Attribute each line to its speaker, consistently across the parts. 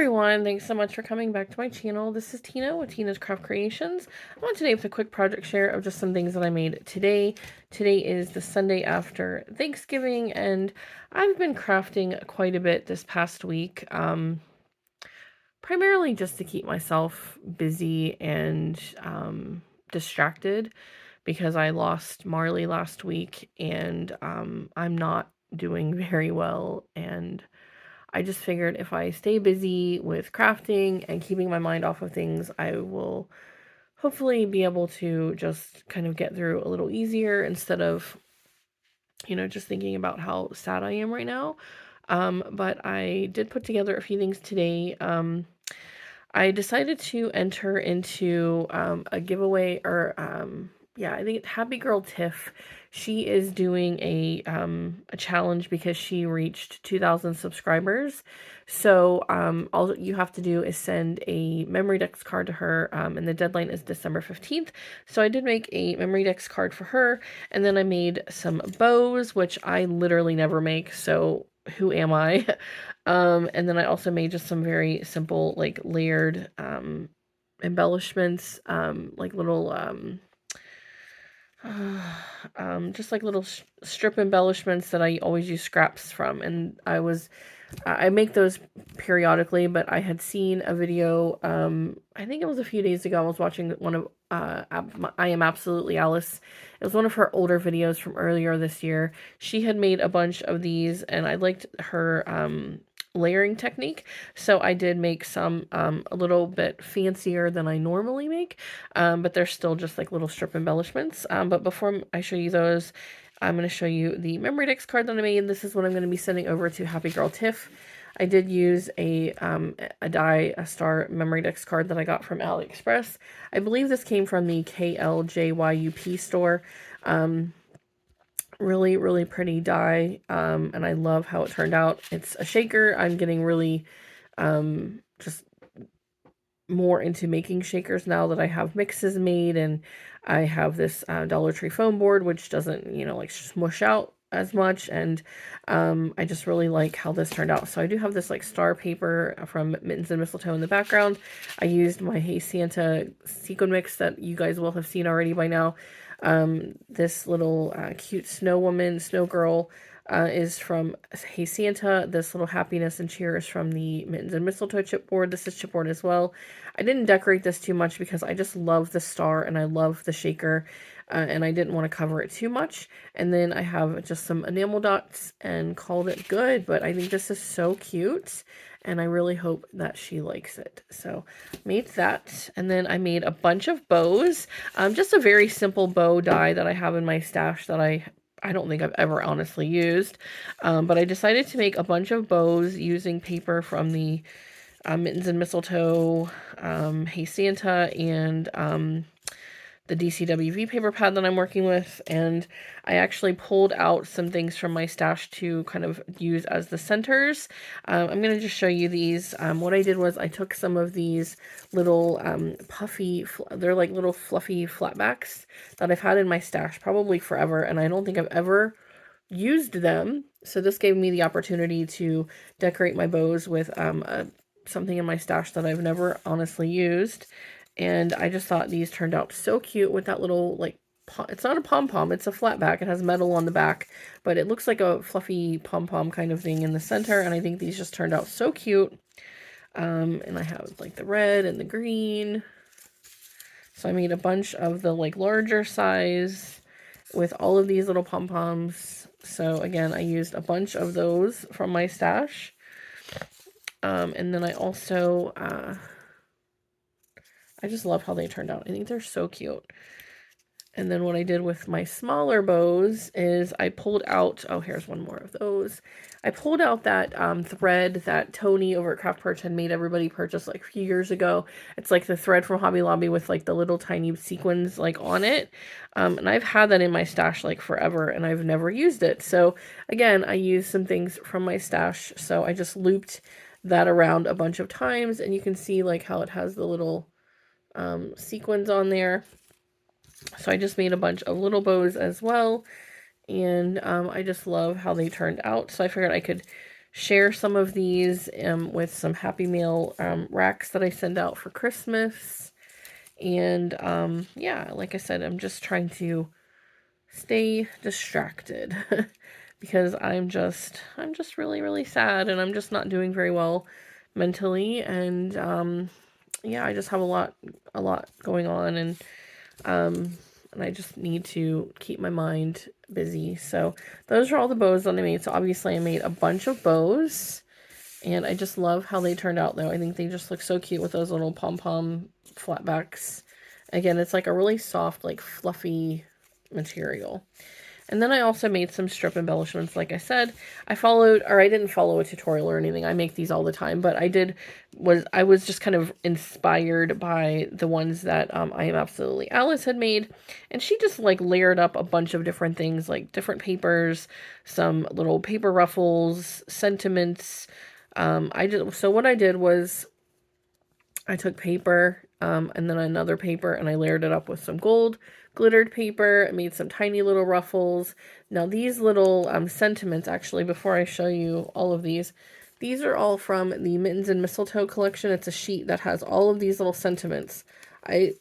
Speaker 1: everyone, thanks so much for coming back to my channel. This is Tina with Tina's Craft Creations. I'm on today with a quick project share of just some things that I made today. Today is the Sunday after Thanksgiving, and I've been crafting quite a bit this past week, primarily just to keep myself busy and distracted because I lost Marley last week, and I'm not doing very well, and I just figured if I stay busy with crafting and keeping my mind off of things, I will hopefully be able to just kind of get through a little easier instead of, just thinking about how sad I am right now. But I did put together a few things today. I decided to enter into a giveaway, or yeah, I think Happy Girl Tiff. She is doing a challenge because she reached 2,000 subscribers. So all you have to do is send a Memdex card to her, and the deadline is December 15th. So I did make a Memdex card for her, and then I made some bows, which I literally never make. So who am I? And then I also made just some very simple, like layered embellishments, like little, just like little strip embellishments that I always use scraps from. And I make those periodically, but I had seen a video, I think it was a few days ago. I was watching one of I Am Absolutely Alice. It was one of her older videos from earlier this year. She had made a bunch of these, and I liked her layering technique, so I did make some a little bit fancier than I normally make, but they're still just like little strip embellishments. But before I show you those, I'm going to show you the Memdex card that I made. This is what I'm going to be sending over to Happy Girl Tiff. I did use a star Memdex card that I got from AliExpress. I believe this came from the KLJYUP store. Really, really pretty die, and I love how it turned out. It's a shaker. I'm getting really just more into making shakers now that I have mixes made, and I have this Dollar Tree foam board, which doesn't, like smush out as much, and I just really like how this turned out. So I do have this like star paper from Mittens and Mistletoe in the background. I used my Hey Santa sequin mix that you guys will have seen already by now. This little cute snow girl is from Hey Santa. This little happiness and cheer is from the Mittens and Mistletoe chipboard. This is chipboard as well. I didn't decorate this too much because I just love the star and I love the shaker, and I didn't want to cover it too much. And then I have just some enamel dots and called it good, but I think this is so cute, and I really hope that she likes it. So made that, and then I made a bunch of bows, just a very simple bow die that I have in my stash that I don't think I've ever honestly used, but I decided to make a bunch of bows using paper from the Mittens and Mistletoe, Hey Santa, and the DCWV paper pad that I'm working with, and I actually pulled out some things from my stash to kind of use as the centers. I'm going to just show you these. What I did was I took some of these little puffy, they're like little fluffy flatbacks that I've had in my stash probably forever, and I don't think I've ever used them. So this gave me the opportunity to decorate my bows with something in my stash that I've never honestly used. And I just thought these turned out so cute with that little, like, it's not a pom-pom, it's a flat back. It has metal on the back, but it looks like a fluffy pom-pom kind of thing in the center, and I think these just turned out so cute. And I have, like, the red and the green. So I made a bunch of the, like, larger size with all of these little pom-poms. So, again, I used a bunch of those from my stash. And then I also... I just love how they turned out. I think they're so cute. And then what I did with my smaller bows is I pulled out, oh, here's one more of those. I pulled out that thread that Tony over at Craft Perch had made everybody purchase like a few years ago. It's like the thread from Hobby Lobby with like the little tiny sequins like on it. And I've had that in my stash like forever, and I've never used it. So again, I used some things from my stash. So I just looped that around a bunch of times, and you can see like how it has the little sequins on there. So I just made a bunch of little bows as well, and I just love how they turned out. So I figured I could share some of these with some Happy Mail racks that I send out for Christmas. And yeah, like I said, I'm just trying to stay distracted because I'm just really, really sad, and I'm just not doing very well mentally. And yeah, I just have a lot going on, and I just need to keep my mind busy. So those are all the bows that I made. So obviously I made a bunch of bows, and I just love how they turned out, though. I think they just look so cute with those little pom-pom flatbacks. Again, it's like a really soft, like fluffy material. And then I also made some strip embellishments, like I said. I didn't follow a tutorial or anything. I make these all the time, but I was just kind of inspired by the ones that I Am Absolutely Alice had made. And she just like layered up a bunch of different things, like different papers, some little paper ruffles, sentiments. So what I did was I took paper, and then another paper, and I layered it up with some gold glittered paper. I made some tiny little ruffles. Now these little sentiments, actually, before I show you all of these are all from the Mittens and Mistletoe collection. It's a sheet that has all of these little sentiments. I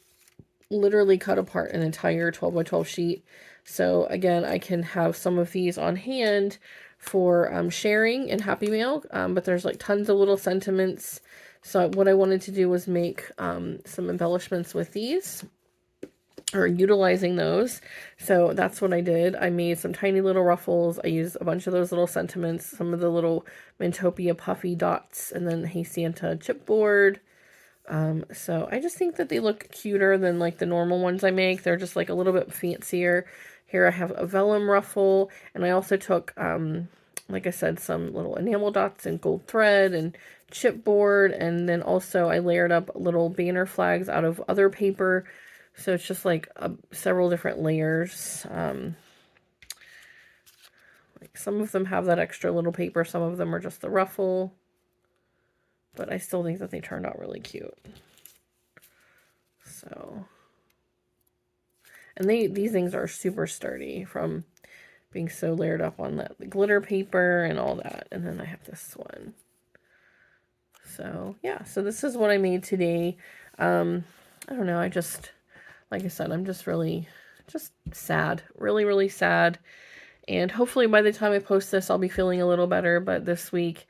Speaker 1: literally cut apart an entire 12 by 12 sheet. So again, I can have some of these on hand for sharing in Happy Mail, but there's like tons of little sentiments. So what I wanted to do was make some embellishments with these, or utilizing those. So that's what I did. I made some tiny little ruffles. I used a bunch of those little sentiments, some of the little Mintopia puffy dots, and then Hey Santa chipboard. So I just think that they look cuter than like the normal ones I make. They're just like a little bit fancier. Here I have a vellum ruffle, and I also took, like I said, some little enamel dots and gold thread and chipboard, and then also I layered up little banner flags out of other paper. So it's just like several different layers. Like some of them have that extra little paper, some of them are just the ruffle. But I still think that they turned out really cute. So, and these things are super sturdy from being so layered up on that glitter paper and all that. And then I have this one. So yeah, so this is what I made today. I don't know, like I said, I'm just really sad, really, really sad. And hopefully by the time I post this, I'll be feeling a little better. But this week,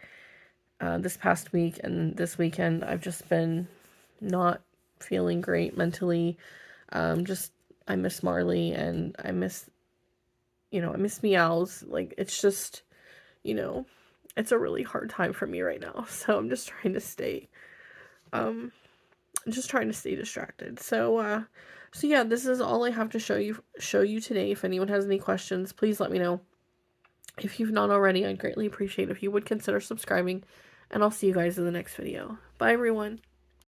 Speaker 1: this past week and this weekend, I've just been not feeling great mentally. I miss Marley, and I miss Meows. Like, it's just, it's a really hard time for me right now. So I'm just trying to stay, distracted. So yeah, this is all I have to show you today. If anyone has any questions, please let me know. If you've not already, I'd greatly appreciate if you would consider subscribing, and I'll see you guys in the next video. Bye, everyone.